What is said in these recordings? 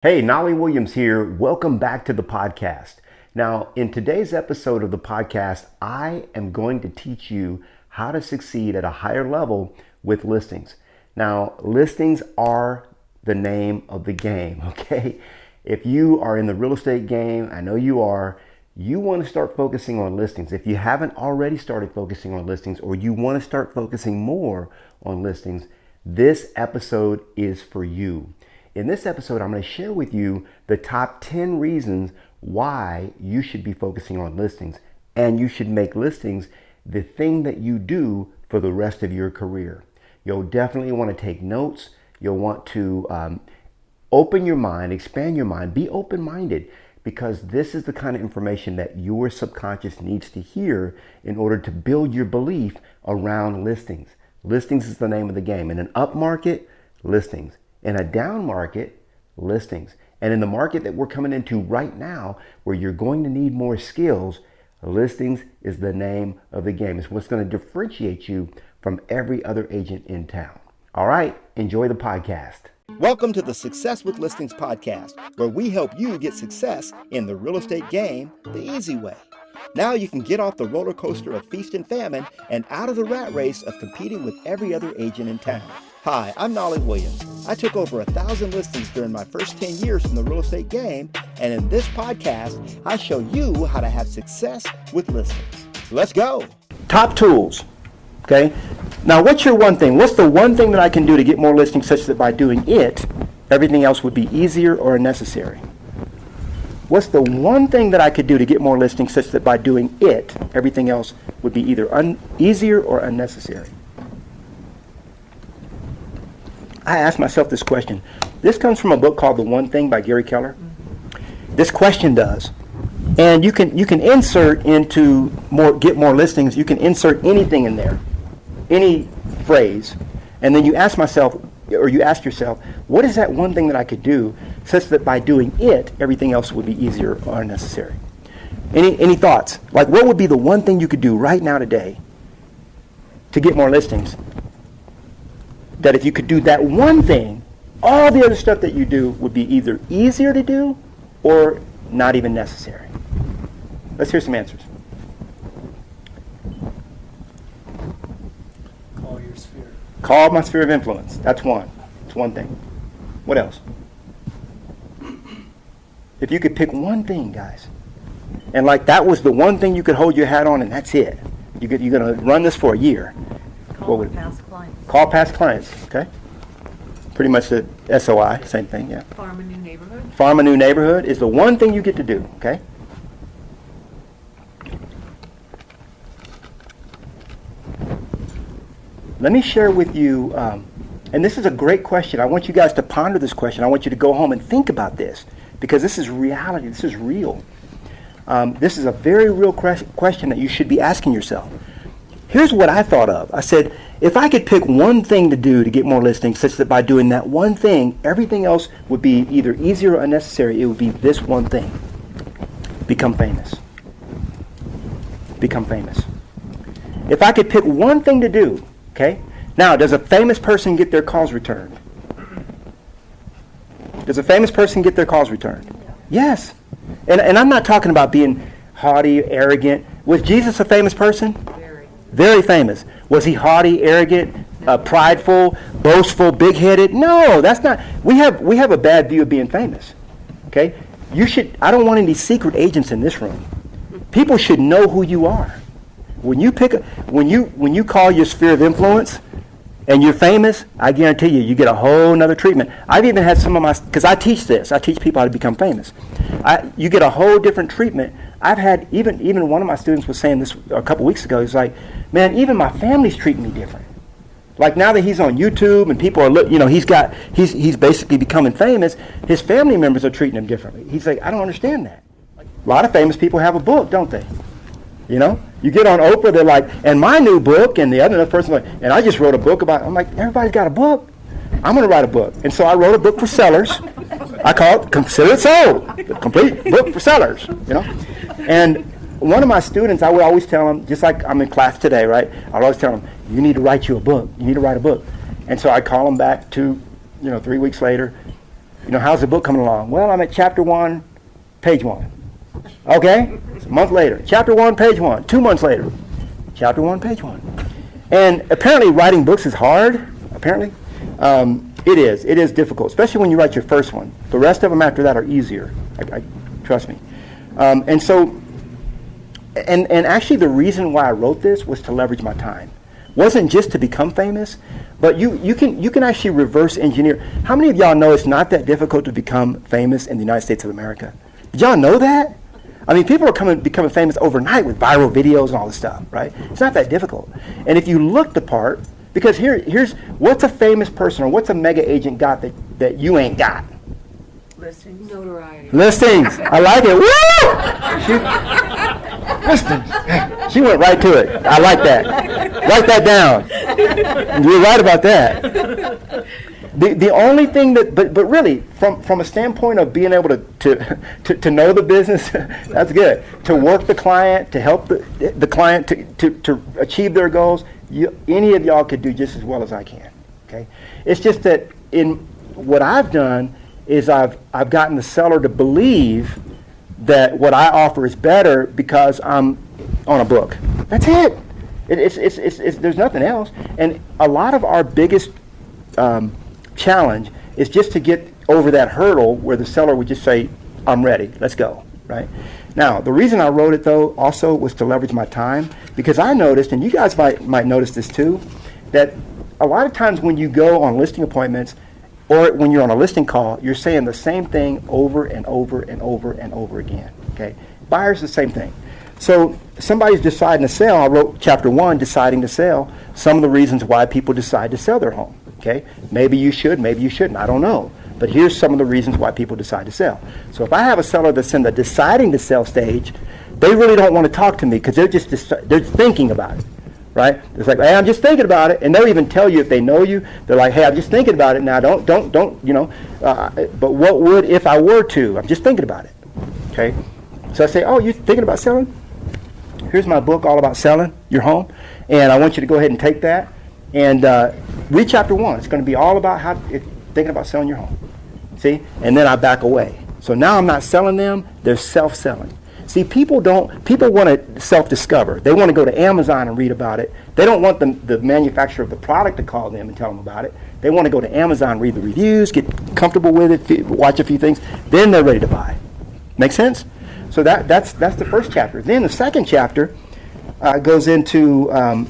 Hey, Knolly Williams here. Welcome back to the podcast. Now, in today's episode of the podcast, I am going to teach you how to succeed at a higher level with listings. Now, listings are the name of the game, okay? If you are in the real estate game, I know you are, you want to start focusing on listings. If you haven't already started focusing on listings or you want to start focusing more on listings, this episode is for you. In this episode, I'm going to share with you the top 10 reasons why you should be focusing on listings, and you should make listings the thing that you do for the rest of your career. You'll definitely want to take notes. You'll want to open your mind, expand your mind, be open-minded, because this is the kind of information that your subconscious needs to hear in order to build your belief around listings. Listings is the name of the game. In an up market, listings. In a down market, listings. And in the market that we're coming into right now, where you're going to need more skills, listings is the name of the game. It's what's going to differentiate you from every other agent in town. All right, enjoy the podcast. Welcome to the Success with Listings podcast, where we help you get success in the real estate game the easy way. Now you can get off the roller coaster of feast and famine and out of the rat race of competing with every other agent in town. Hi, I'm Knolly Williams. I took over 1,000 listings during my first 10 years in the real estate game, and in this podcast, I show you how to have success with listings. Let's go. Top tools, okay? Now, what's your one thing? What's the one thing that I can do to get more listings such that by doing it, everything else would be easier or unnecessary? What's the one thing that I could do to get more listings such that by doing it, everything else would be either easier or unnecessary? I asked myself this question. This comes from a book called The One Thing by Gary Keller. This question does. And you can insert into get more listings, you can insert anything in there, any phrase. And then you ask yourself, what is that one thing that I could do such that by doing it, everything else would be easier or unnecessary? Any thoughts? Like, what would be the one thing you could do right now today to get more listings? That if you could do that one thing, all the other stuff that you do would be either easier to do or not even necessary. Let's hear some answers. Call your sphere. Call my sphere of influence. That's one. It's one thing. What else? If you could pick one thing, guys, and like that was the one thing you could hold your hat on and that's it. You're going to run this for a year. Call past clients. Call past clients, okay? Pretty much the SOI, same thing, yeah. Farm a new neighborhood. Farm a new neighborhood is the one thing you get to do, okay? Let me share with you, and this is a great question. I want you guys to ponder this question. I want you to go home and think about this, because this is reality. This is real. This is a very real question that you should be asking yourself. Here's what I thought of. I said, if I could pick one thing to do to get more listings such that by doing that one thing, everything else would be either easier or unnecessary, it would be this one thing. Become famous. Become famous. If I could pick one thing to do, okay? Now, does a famous person get their calls returned? Does a famous person get their calls returned? Yes. And I'm not talking about being haughty, arrogant. Was Jesus a famous person? Very famous. Was he haughty, arrogant, prideful, boastful, big-headed? No, that's not. We have a bad view of being famous. Okay? I don't want any secret agents in this room. People should know who you are. When you call your sphere of influence and you're famous, I guarantee you get a whole nother treatment. I've even had some of my, because I teach this. I teach people how to become famous. You get a whole different treatment. I've had, even one of my students was saying this a couple weeks ago. He's like, man, even my family's treating me different. Like now that he's on YouTube and people are, he's basically becoming famous, his family members are treating him differently. He's like, I don't understand that. A lot of famous people have a book, don't they? You get on Oprah, they're like, and my new book, and the other person's like, and I just wrote a book about, I'm like, everybody's got a book. I'm going to write a book. And so I wrote a book for sellers. I call it Consider It Sold, the complete book for sellers, And one of my students, I would always tell them, just like I'm in class today, right? I would always tell them, you need to write you a book. You need to write a book. And so I call them back 3 weeks later. how's the book coming along? Well, I'm at chapter 1, page 1. Okay? A month later. Chapter 1, page 1. 2 months later. Chapter 1, page 1. And apparently writing books is hard. Apparently. It is. It is difficult, especially when you write your first one. The rest of them after that are easier. Trust me. And actually the reason why I wrote this was to leverage my time. Wasn't just to become famous, but you can actually reverse engineer. How many of y'all know it's not that difficult to become famous in the United States of America? Did y'all know that? I mean, people are becoming famous overnight with viral videos and all this stuff, right? It's not that difficult. And if you look the part, because here's what's a famous person or what's a mega agent got that you ain't got? Listings. Notoriety. Listings. I like it. Woo! Listings. She went right to it. I like that. Write that down. You're right about that. The only thing but really, from a standpoint of being able to know the business, that's good. To work the client, to help the client to achieve their goals, any of y'all could do just as well as I can. Okay, it's just that in what I've done is I've gotten the seller to believe that what I offer is better because I'm on a book. That's it. It's there's nothing else. And a lot of our biggest challenge is just to get over that hurdle where the seller would just say, I'm ready, let's go, right? Now, the reason I wrote it, though, also was to leverage my time, because I noticed, and you guys might notice this too, that a lot of times when you go on listing appointments or when you're on a listing call, you're saying the same thing over and over and over and over again, okay? Buyers, the same thing. So somebody's deciding to sell. I wrote chapter 1, deciding to sell, some of the reasons why people decide to sell their home. Okay, maybe you should, maybe you shouldn't. I don't know. But here's some of the reasons why people decide to sell. So if I have a seller that's in the deciding to sell stage, they really don't want to talk to me because they're thinking about it, right? It's like, hey, I'm just thinking about it, and they'll even tell you if they know you. They're like, hey, I'm just thinking about it now. Don't, you know. But what would if I were to? I'm just thinking about it. Okay. So I say, oh, you're thinking about selling? Here's my book all about selling your home, and I want you to go ahead and take that. And read chapter 1. It's going to be all about thinking about selling your home. See? And then I back away. So now I'm not selling them. They're self-selling. See, people want to self-discover. They want to go to Amazon and read about it. They don't want the manufacturer of the product to call them and tell them about it. They want to go to Amazon, read the reviews, get comfortable with it, watch a few things. Then they're ready to buy. Make sense? So that's the first chapter. Then the second chapter goes into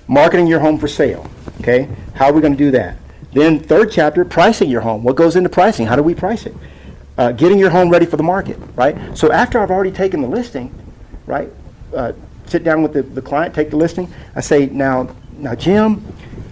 marketing your home for sale. Okay, how are we going to do that? Then third chapter, pricing your home. What goes into pricing? How do we price it? Getting your home ready for the market, right? So after I've already taken the listing, right, sit down with the client, take the listing. I say, now Jim,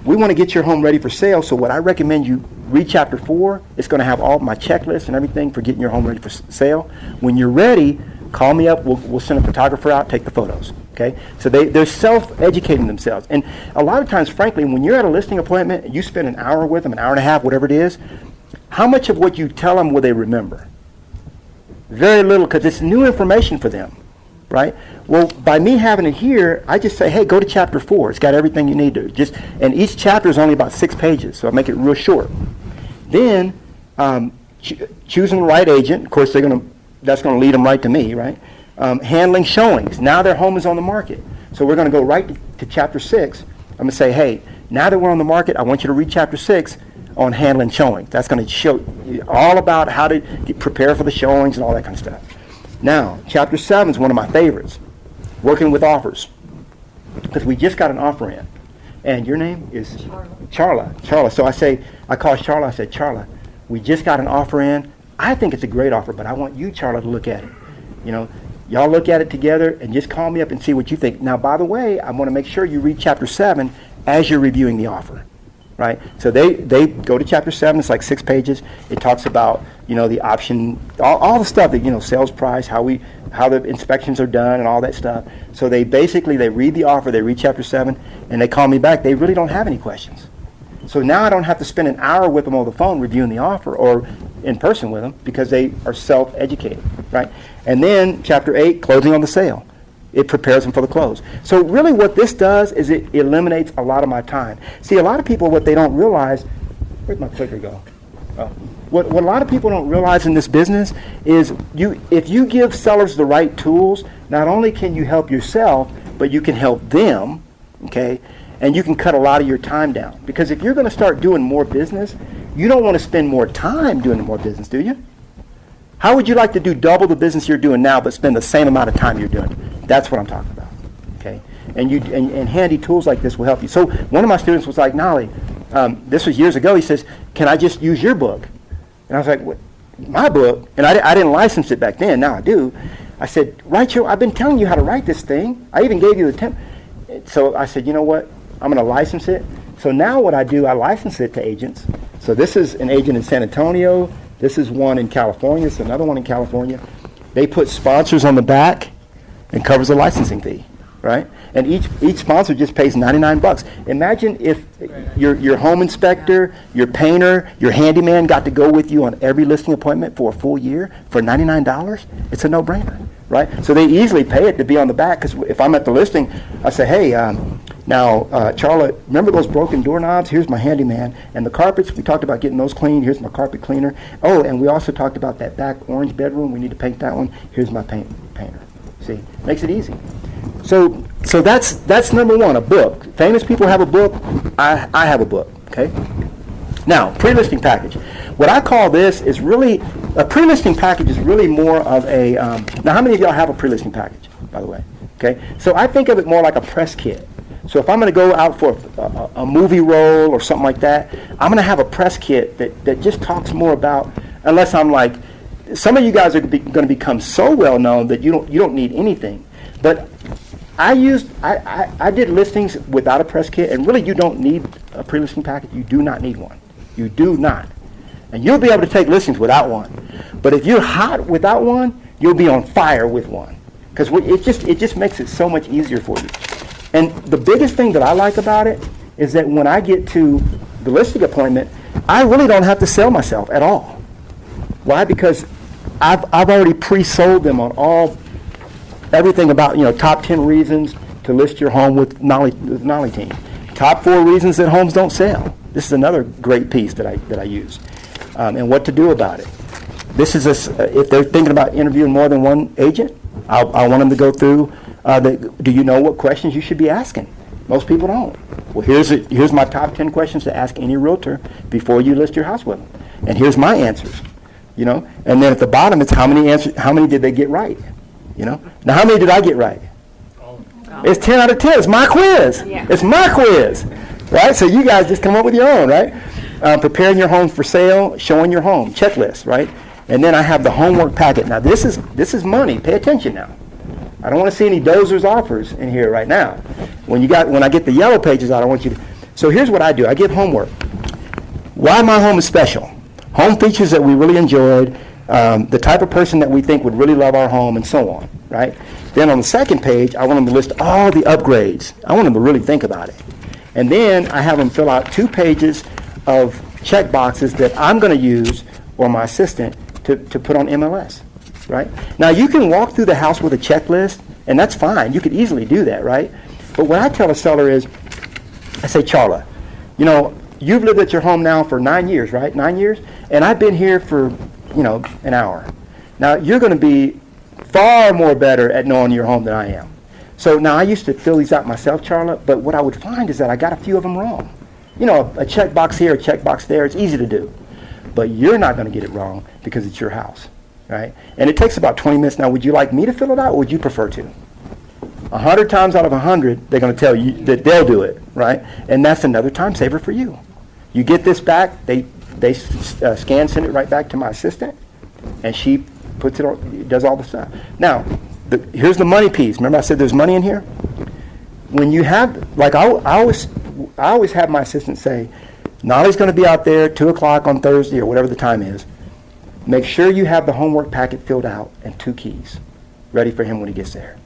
we want to get your home ready for sale, so what I recommend you read chapter 4. It's going to have all my checklists and everything for getting your home ready for sale. When you're ready, call me up. We'll send a photographer out, take the photos. Okay, so they're self-educating themselves. And a lot of times, frankly, when you're at a listing appointment, you spend an hour with them, an hour and a half, whatever it is, how much of what you tell them will they remember? Very little, because it's new information for them, right? Well, by me having it here, I just say, hey, go to chapter 4. It's got everything you need to. And each chapter is only about 6 pages, so I make it real short. Then, choosing the right agent. Of course, that's going to lead them right to me, right? Handling showings. Now their home is on the market. So we're going to go right to chapter 6. I'm going to say, hey, now that we're on the market, I want you to read chapter 6 on handling showings. That's going to show you all about how to prepare for the showings and all that kind of stuff. Now, chapter 7 is one of my favorites, working with offers. Because we just got an offer in. And your name is? Charla. So I call Charla, I said, Charla, we just got an offer in. I think it's a great offer, but I want you, Charla, to look at it. You know, y'all look at it together and just call me up and see what you think. Now, by the way, I want to make sure you read chapter 7 as you're reviewing the offer, right? So they go to chapter 7. It's like 6 pages. It talks about, you know, the option, all the stuff that, you know, sales price, how the inspections are done and all that stuff. So they read the offer, they read chapter 7, and they call me back. They really don't have any questions. So now I don't have to spend an hour with them on the phone reviewing the offer or in person with them because they are self-educated, right? And then chapter 8, closing on the sale. It prepares them for the close. So really what this does is it eliminates a lot of my time. See, a lot of people, what they don't realize, where'd my clicker go? What a lot of people don't realize in this business is if you give sellers the right tools, not only can you help yourself, but you can help them, okay? And you can cut a lot of your time down. Because if you're going to start doing more business, you don't want to spend more time doing more business, do you? How would you like to do double the business you're doing now, but spend the same amount of time you're doing? That's what I'm talking about, okay? And handy tools like this will help you. So one of my students was like, Knolly, this was years ago, he says, can I just use your book? And I was like, what, my book? And I didn't license it back then, now I do. I said, I've been telling you how to write this thing. I even gave you the template. So I said, you know what, I'm going to license it. So now what I do, I license it to agents. So this is an agent in San Antonio. This is one in California. It's another one in California. They put sponsors on the back and covers the licensing fee, right? And each sponsor just pays $99. Imagine if your home inspector, your painter, your handyman got to go with you on every listing appointment for a full year for $99. It's a no-brainer, right? So they easily pay it to be on the back, because if I'm at the listing, I say, hey, now, Charlotte, remember those broken doorknobs? Here's my handyman. And the carpets, we talked about getting those cleaned. Here's my carpet cleaner. Oh, and we also talked about that back orange bedroom. We need to paint that one. Here's my painter. See, makes it easy. So that's number one, a book. Famous people have a book. I have a book, okay? Now, pre-listing package. What I call this is really, a pre-listing package is really more of a, now how many of y'all have a pre-listing package, by the way? Okay, so I think of it more like a press kit. So if I'm going to go out for a movie role or something like that, I'm going to have a press kit that just talks more about, unless I'm like, some of you guys are going to become so well known that you don't need anything. But I did listings without a press kit, and really you don't need a pre-listing package. You do not need one. You do not. And you'll be able to take listings without one. But if you're hot without one, you'll be on fire with one. Because it just makes it so much easier for you. And the biggest thing that I like about it is that when I get to the listing appointment, I really don't have to sell myself at all. Why? Because I've already pre-sold them on everything about, top 10 reasons to list your home with Knolly team. Top 4 reasons that homes don't sell. This is another great piece that I use. And what to do about it. This is if they're thinking about interviewing more than one agent, I want them to go through, do you know what questions you should be asking? Most people don't. Well, here's my top 10 questions to ask any realtor before you list your house with them. And here's my answers, And then at the bottom, it's how many did they get right, Now, how many did I get right? It's 10 out of 10. It's my quiz. Yeah. It's my quiz, right? So you guys just come up with your own, right? Preparing your home for sale, showing your home, checklist, right? And then I have the homework packet. Now, this is money. Pay attention now. I don't want to see any dozers offers in here right now. When I get the yellow pages out, I want you to. So here's what I do. I give homework. Why my home is special. Home features that we really enjoyed, the type of person that we think would really love our home, and so on, right? Then on the second page, I want them to list all the upgrades. I want them to really think about it. And then I have them fill out 2 pages of check boxes that I'm going to use, or my assistant, to put on MLS. Right? Now, you can walk through the house with a checklist, and that's fine. You could easily do that, right? But what I tell a seller is, I say, Charla, you've lived at your home now for 9 years, right? 9 years? And I've been here for, an hour. Now, you're going to be far more better at knowing your home than I am. So now I used to fill these out myself, Charla, but what I would find is that I got a few of them wrong. A checkbox here, a checkbox there, it's easy to do. But you're not going to get it wrong because it's your house. Right? And it takes about 20 minutes. Now, would you like me to fill it out, or would you prefer to? 100 times out of 100, they're going to tell you that they'll do it, right? And that's another time saver for you. You get this back, they send it right back to my assistant, and she puts it on, does all the stuff. Now, here's the money piece. Remember I said there's money in here? When you have, like I always have my assistant say, Knolly's going to be out there 2 o'clock on Thursday, or whatever the time is. Make sure you have the homework packet filled out and 2 keys ready for him when he gets there.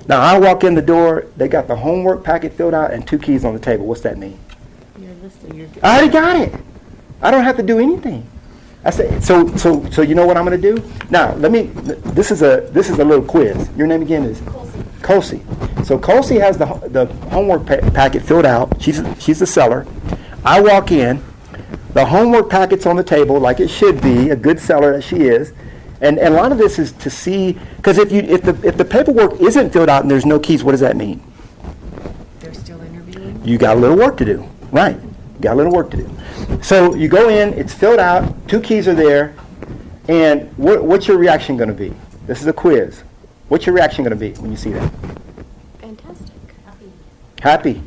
Now, I walk in the door, they got the homework packet filled out and 2 keys on the table. What's that mean? You're listing. I already got it. I don't have to do anything. I say, so you know what I'm going to do? Now, this is a little quiz. Your name again is? Colsey. So Colsey has the homework packet filled out. She's the seller. I walk in. The homework packet's on the table like it should be, a good seller that she is. And a lot of this is to see, because if the paperwork isn't filled out and there's no keys, what does that mean? They're still interviewing? You got a little work to do, right? You got a little work to do. So you go in, it's filled out, 2 keys are there, and what's your reaction going to be? This is a quiz. What's your reaction going to be when you see that? Fantastic. Happy. Happy.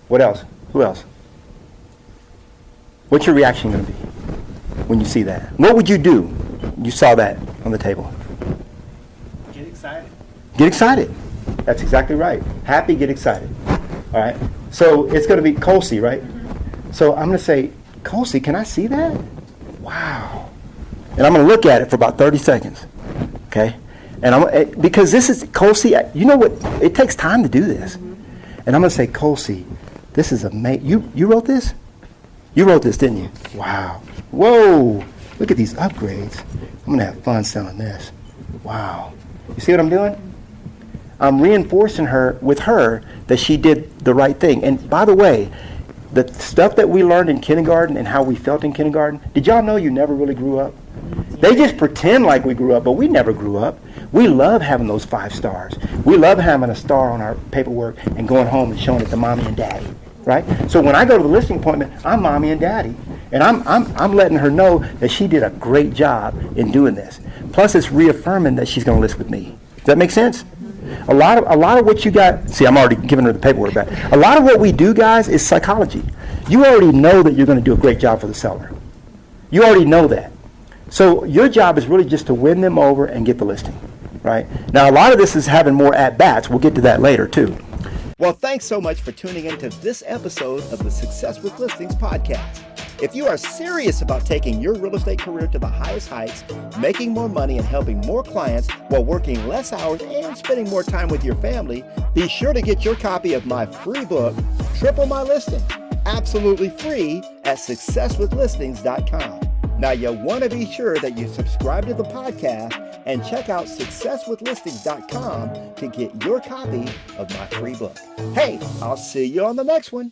What else? Who else? What's your reaction going to be when you see that? What would you do when you saw that on the table? Get excited. Get excited. That's exactly right. Happy, get excited. All right. So it's going to be Colsey, right? So I'm going to say, Colsey, can I see that? Wow. And I'm going to look at it for about 30 seconds. Okay? And because this is, Colsey, you know what? It takes time to do this. And I'm going to say, Colsey, this is amazing. You wrote this? You wrote this, didn't you? Wow. Whoa. Look at these upgrades. I'm going to have fun selling this. Wow. You see what I'm doing? I'm reinforcing with her that she did the right thing. And by the way, the stuff that we learned in kindergarten and how we felt in kindergarten, did y'all know you never really grew up? They just pretend like we grew up, but we never grew up. We love having those 5 stars. We love having a star on our paperwork and going home and showing it to mommy and daddy, right? So when I go to the listing appointment, I'm mommy and daddy. And I'm letting her know that she did a great job in doing this. Plus it's reaffirming that she's going to list with me. Does that make sense? A lot of what you got, see, I'm already giving her the paperwork back. A lot of what we do, guys, is psychology. You already know that you're going to do a great job for the seller. You already know that. So your job is really just to win them over and get the listing, right? Now, a lot of this is having more at-bats. We'll get to that later, too. Well, thanks so much for tuning into this episode of the Success with Listings podcast. If you are serious about taking your real estate career to the highest heights, making more money and helping more clients while working less hours and spending more time with your family, be sure to get your copy of my free book, Triple My Listing, absolutely free at successwithlistings.com. Now, you want to be sure that you subscribe to the podcast and check out successwithlistings.com to get your copy of my free book. Hey, I'll see you on the next one.